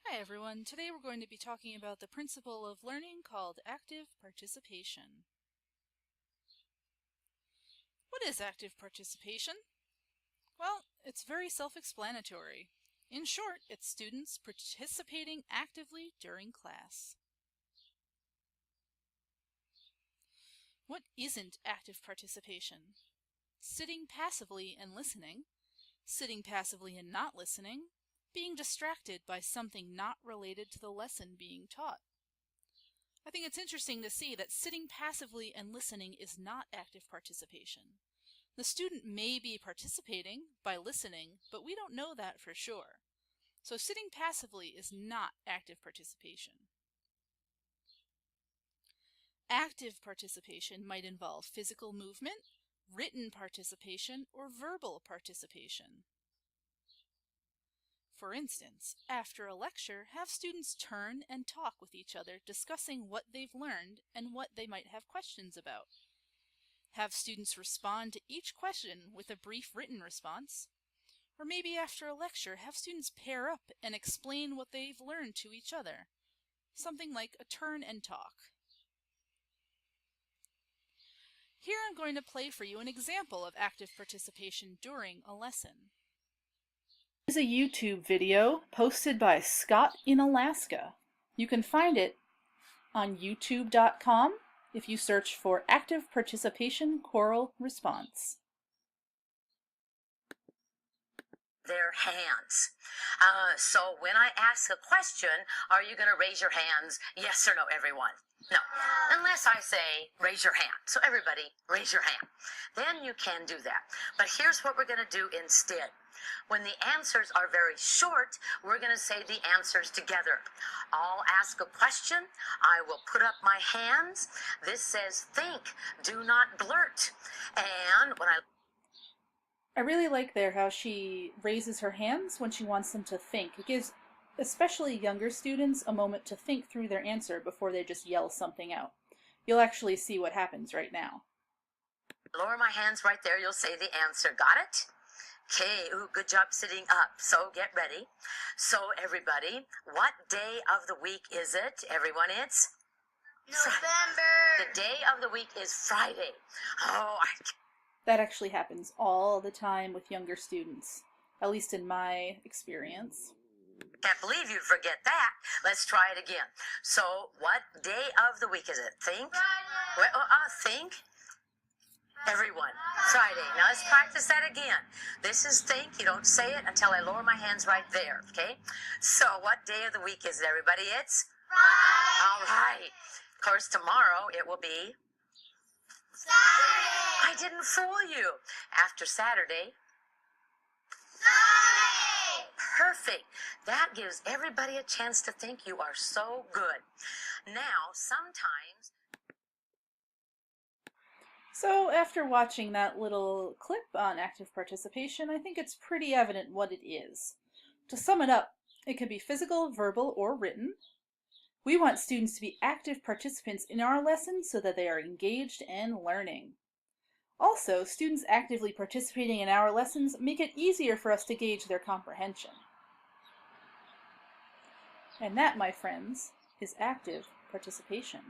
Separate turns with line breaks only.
Hi everyone, today we're going to be talking about the principle of learning called active participation. What is active participation? Well, it's very self-explanatory. In short, it's students participating actively during class. What isn't active participation? Sitting passively and listening, sitting passively and not listening, being distracted by something not related to the lesson being taught. I think it's interesting to see that sitting passively and listening is not active participation. The student may be participating by listening, but we don't know that for sure. So sitting passively is not active participation. Active participation might involve physical movement, written participation, or verbal participation. For instance, after a lecture, have students turn and talk with each other, discussing what they've learned and what they might have questions about. Have students respond to each question with a brief written response. Or maybe after a lecture, have students pair up and explain what they've learned to each other. Something like a turn and talk. Here I'm going to play for you an example of active participation during a lesson. This is a YouTube video posted by Scott in Alaska. You can find it on youtube.com if you search for active participation choral response.
Their hands. So when I ask a question, are you going to raise your hands? Yes or no, everyone? No. Unless I say, raise your hand. So everybody, raise your hand. Then you can do that. But here's what we're going to do instead. When the answers are very short, we're going to say the answers together. I'll ask a question. I will put up my hands. This says think, do not blurt. And when
I really like there how she raises her hands when she wants them to think. It gives especially younger students a moment to think through their answer before they just yell something out. You'll actually see what happens right now.
Lower my hands right there, you'll say the answer. Got it? Okay, ooh, good job sitting up. So get ready. So everybody, what day of the week is it? Everyone, it's?
November.
The day of the week is Friday. Oh,
That actually happens all the time with younger students, at least in my experience.
can't believe you'd forget that. Let's try it again. So what day of the week is it? Think?
Friday.
Think? Everyone. Friday. Now let's practice that again. This is think. You don't say it until I lower my hands right there, okay? So what day of the week is it, everybody? It's?
Friday.
All right. Of course, tomorrow it will be?
Saturday.
I didn't fool you. After Saturday?
Sunday.
Perfect. That gives everybody a chance to think. You are so good. Now, sometimes...
So after watching that little clip on active participation, I think it's pretty evident what it is. To sum it up, it could be physical, verbal, or written. We want students to be active participants in our lessons so that they are engaged and learning. Also, students actively participating in our lessons make it easier for us to gauge their comprehension. And that, my friends, is active participation.